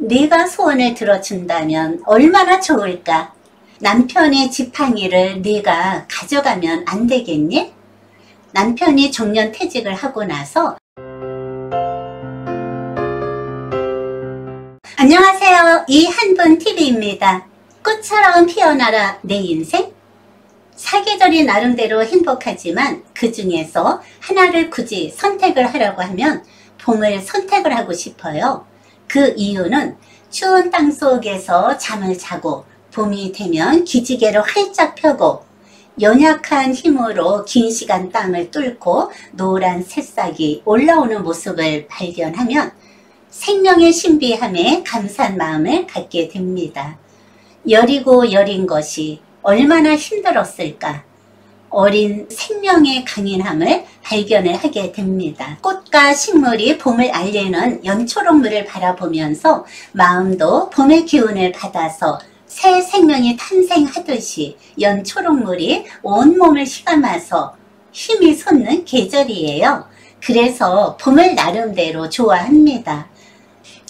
네가 소원을 들어준다면 얼마나 좋을까? 남편의 지팡이를 네가 가져가면 안 되겠니? 남편이 정년퇴직을 하고 나서 안녕하세요. 이한분TV입니다. 꽃처럼 피어나라 내 인생. 사계절이 나름대로 행복하지만 그 중에서 하나를 굳이 선택을 하라고 하면 봄을 선택을 하고 싶어요. 그 이유는 추운 땅 속에서 잠을 자고 봄이 되면 기지개를 활짝 펴고 연약한 힘으로 긴 시간 땅을 뚫고 노란 새싹이 올라오는 모습을 발견하면 생명의 신비함에 감사한 마음을 갖게 됩니다. 여리고 여린 것이 얼마나 힘들었을까? 어린 생명의 강인함을 발견을 하게 됩니다. 꽃과 식물이 봄을 알리는 연초록물을 바라보면서 마음도 봄의 기운을 받아서 새 생명이 탄생하듯이 연초록물이 온몸을 휘감아서 힘이 솟는 계절이에요. 그래서 봄을 나름대로 좋아합니다.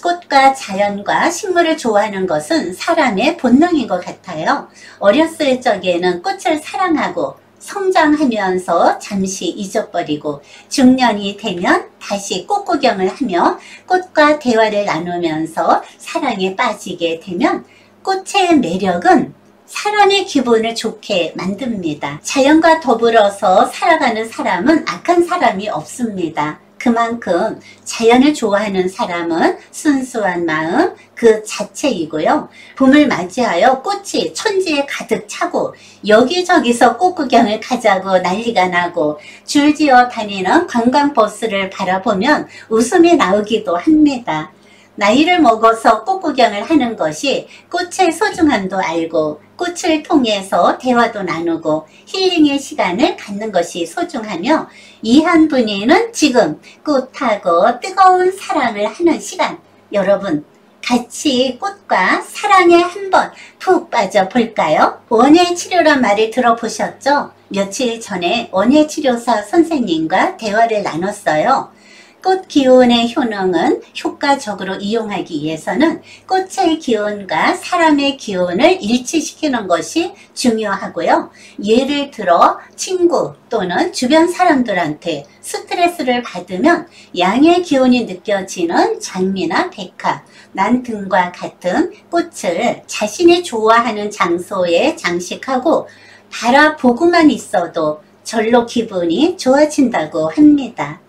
꽃과 자연과 식물을 좋아하는 것은 사람의 본능인 것 같아요. 어렸을 적에는 꽃을 사랑하고 성장하면서 잠시 잊어버리고 중년이 되면 다시 꽃 구경을 하며 꽃과 대화를 나누면서 사랑에 빠지게 되면 꽃의 매력은 사람의 기분을 좋게 만듭니다. 자연과 더불어서 살아가는 사람은 악한 사람이 없습니다. 그만큼 자연을 좋아하는 사람은 순수한 마음 그 자체이고요. 봄을 맞이하여 꽃이 천지에 가득 차고 여기저기서 꽃 구경을 가자고 난리가 나고 줄지어 다니는 관광버스를 바라보면 웃음이 나오기도 합니다. 나이를 먹어서 꽃 구경을 하는 것이 꽃의 소중함도 알고 꽃을 통해서 대화도 나누고 힐링의 시간을 갖는 것이 소중하며 이한분이는 지금 꽃하고 뜨거운 사랑을 하는 시간, 여러분 같이 꽃과 사랑에 한번 푹 빠져볼까요? 원예치료란 말을 들어보셨죠? 며칠 전에 원예치료사 선생님과 대화를 나눴어요. 꽃 기운의 효능은 효과적으로 이용하기 위해서는 꽃의 기운과 사람의 기운을 일치시키는 것이 중요하고요. 예를 들어 친구 또는 주변 사람들한테 스트레스를 받으면 양의 기운이 느껴지는 장미나 백화, 난등과 같은 꽃을 자신이 좋아하는 장소에 장식하고 바라보고만 있어도 절로 기분이 좋아진다고 합니다.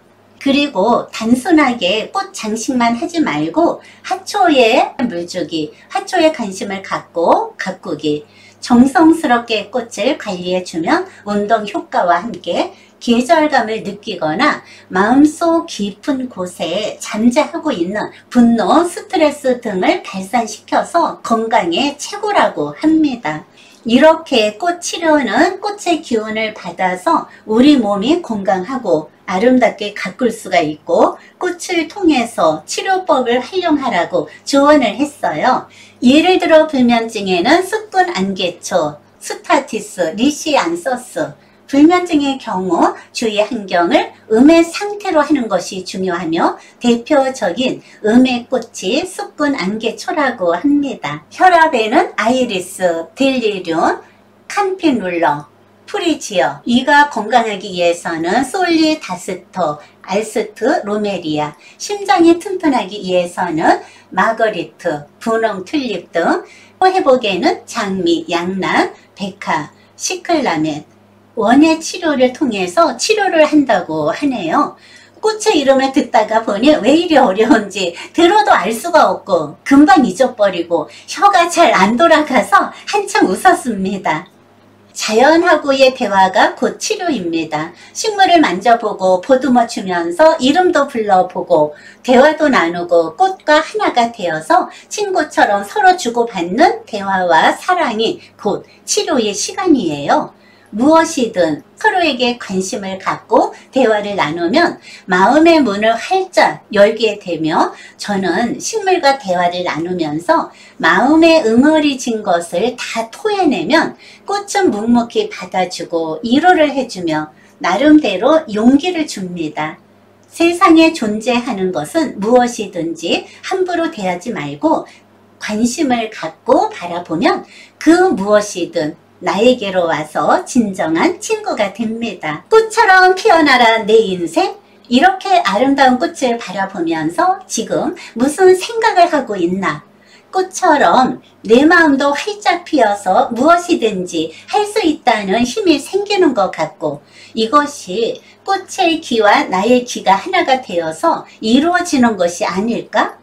그리고 단순하게 꽃 장식만 하지 말고 화초에 물주기, 화초에 관심을 갖고 가꾸기, 정성스럽게 꽃을 관리해주면 운동 효과와 함께 계절감을 느끼거나 마음속 깊은 곳에 잠재하고 있는 분노, 스트레스 등을 발산시켜서 건강에 최고라고 합니다. 이렇게 꽃 치료는 꽃의 기운을 받아서 우리 몸이 건강하고 아름답게 가꿀 수가 있고 꽃을 통해서 치료법을 활용하라고 조언을 했어요. 예를 들어 불면증에는 습분 안개초, 스타티스, 리시안서스, 불면증의 경우 주위 환경을 음의 상태로 하는 것이 중요하며 대표적인 음의 꽃이 습분 안개초라고 합니다. 혈압에는 아이리스, 딜리륨, 캄피눌러, 프리지어, 이가 건강하기 위해서는 솔리다스토, 알스트, 로메리아, 심장이 튼튼하기 위해서는 마거리트, 분홍 튤립 등, 회복에는 장미, 양란, 백화, 시클라멘, 원예 치료를 통해서 치료를 한다고 하네요. 꽃의 이름을 듣다가 보니 왜 이리 어려운지 들어도 알 수가 없고 금방 잊어버리고 혀가 잘 안 돌아가서 한참 웃었습니다. 자연하고의 대화가 곧 치료입니다. 식물을 만져보고 보듬어 주면서 이름도 불러보고 대화도 나누고 꽃과 하나가 되어서 친구처럼 서로 주고받는 대화와 사랑이 곧 치료의 시간이에요. 무엇이든 서로에게 관심을 갖고 대화를 나누면 마음의 문을 활짝 열게 되며 저는 식물과 대화를 나누면서 마음에 응어리진 것을 다 토해내면 꽃은 묵묵히 받아주고 위로를 해주며 나름대로 용기를 줍니다. 세상에 존재하는 것은 무엇이든지 함부로 대하지 말고 관심을 갖고 바라보면 그 무엇이든 나에게로 와서 진정한 친구가 됩니다. 꽃처럼 피어나라 내 인생. 이렇게 아름다운 꽃을 바라보면서 지금 무슨 생각을 하고 있나? 꽃처럼 내 마음도 활짝 피어서 무엇이든지 할 수 있다는 힘이 생기는 것 같고, 이것이 꽃의 기와 나의 기가 하나가 되어서 이루어지는 것이 아닐까?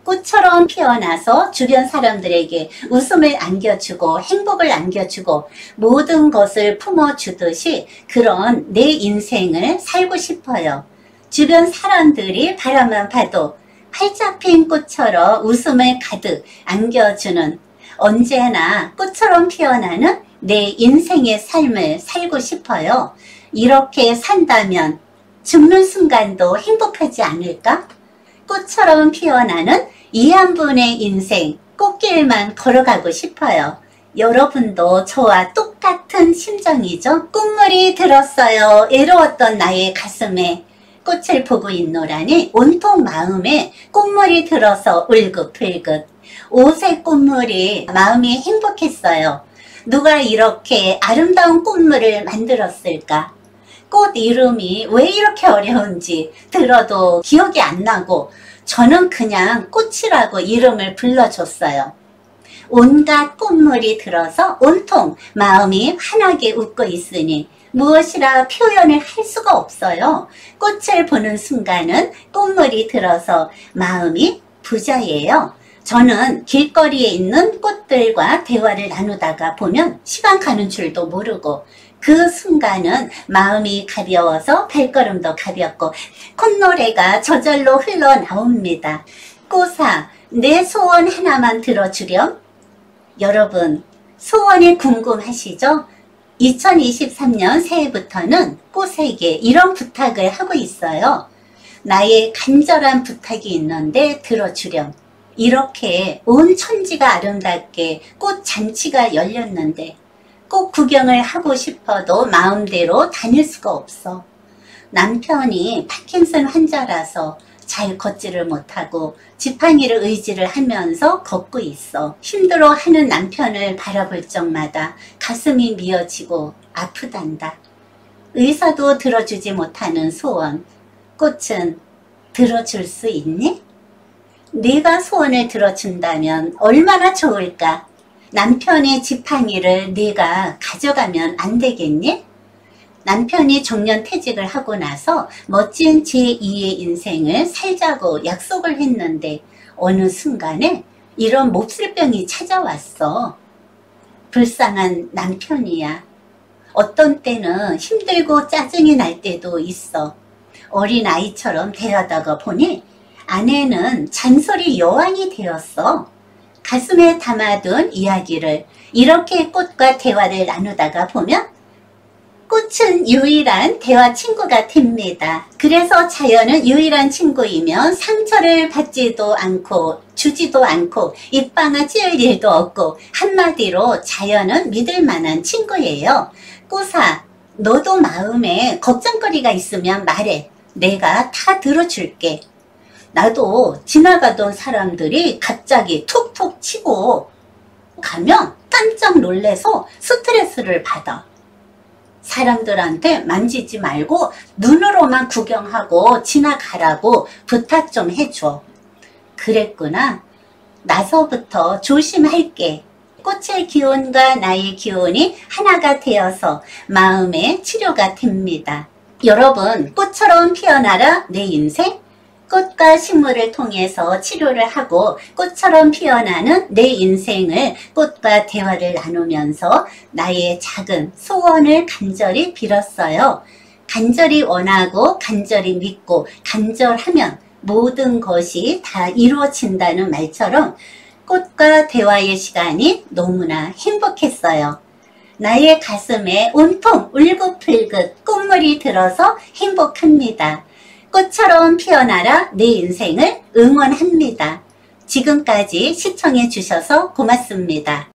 꽃처럼 피어나서 주변 사람들에게 웃음을 안겨주고 행복을 안겨주고 모든 것을 품어주듯이 그런 내 인생을 살고 싶어요. 주변 사람들이 바라만 봐도 활짝 핀 꽃처럼 웃음을 가득 안겨주는, 언제나 꽃처럼 피어나는 내 인생의 삶을 살고 싶어요. 이렇게 산다면 죽는 순간도 행복하지 않을까? 꽃처럼 피어나는 이 한 분의 인생, 꽃길만 걸어가고 싶어요. 여러분도 저와 똑같은 심정이죠? 꽃물이 들었어요. 애로웠던 나의 가슴에 꽃을 보고 있노라니 온통 마음에 꽃물이 들어서 울긋불긋. 오색 꽃물이 마음이 행복했어요. 누가 이렇게 아름다운 꽃물을 만들었을까? 꽃 이름이 왜 이렇게 어려운지 들어도 기억이 안 나고 저는 그냥 꽃이라고 이름을 불러줬어요. 온갖 꽃물이 들어서 온통 마음이 환하게 웃고 있으니 무엇이라 표현을 할 수가 없어요. 꽃을 보는 순간은 꽃물이 들어서 마음이 부자예요. 저는 길거리에 있는 꽃들과 대화를 나누다가 보면 시간 가는 줄도 모르고 그 순간은 마음이 가벼워서 발걸음도 가볍고 콧노래가 저절로 흘러나옵니다. 꽃아, 내 소원 하나만 들어주렴. 여러분, 소원이 궁금하시죠? 2023년 새해부터는 꽃에게 이런 부탁을 하고 있어요. 나의 간절한 부탁이 있는데 들어주렴. 이렇게 온 천지가 아름답게 꽃 잔치가 열렸는데 꽃 구경을 하고 싶어도 마음대로 다닐 수가 없어. 남편이 파킨슨 환자라서 잘 걷지를 못하고 지팡이를 의지를 하면서 걷고 있어. 힘들어하는 남편을 바라볼 적마다 가슴이 미어지고 아프단다. 의사도 들어주지 못하는 소원, 꽃은 들어줄 수 있니? 네가 소원을 들어준다면 얼마나 좋을까? 남편의 지팡이를 네가 가져가면 안 되겠니? 남편이 정년퇴직을 하고 나서 멋진 제2의 인생을 살자고 약속을 했는데 어느 순간에 이런 몹쓸병이 찾아왔어. 불쌍한 남편이야. 어떤 때는 힘들고 짜증이 날 때도 있어. 어린아이처럼 대하다가 보니 아내는 잔소리 여왕이 되었어. 가슴에 담아둔 이야기를 이렇게 꽃과 대화를 나누다가 보면 꽃은 유일한 대화 친구가 됩니다. 그래서 자연은 유일한 친구이면 상처를 받지도 않고 주지도 않고 입방아 찌을 일도 없고 한마디로 자연은 믿을 만한 친구예요. 꽃아, 너도 마음에 걱정거리가 있으면 말해. 내가 다 들어줄게. 나도 지나가던 사람들이 갑자기 툭툭 치고 가면 깜짝 놀래서 스트레스를 받아. 사람들한테 만지지 말고 눈으로만 구경하고 지나가라고 부탁 좀 해줘. 그랬구나. 나서부터 조심할게. 꽃의 기운과 나의 기운이 하나가 되어서 마음의 치료가 됩니다. 여러분, 꽃처럼 피어나라 내 인생. 꽃과 식물을 통해서 치료를 하고 꽃처럼 피어나는 내 인생을 꽃과 대화를 나누면서 나의 작은 소원을 간절히 빌었어요. 간절히 원하고 간절히 믿고 간절하면 모든 것이 다 이루어진다는 말처럼 꽃과 대화의 시간이 너무나 행복했어요. 나의 가슴에 온통 울긋불긋 꽃물이 들어서 행복합니다. 꽃처럼 피어나라 내 인생을 응원합니다. 지금까지 시청해 주셔서 고맙습니다.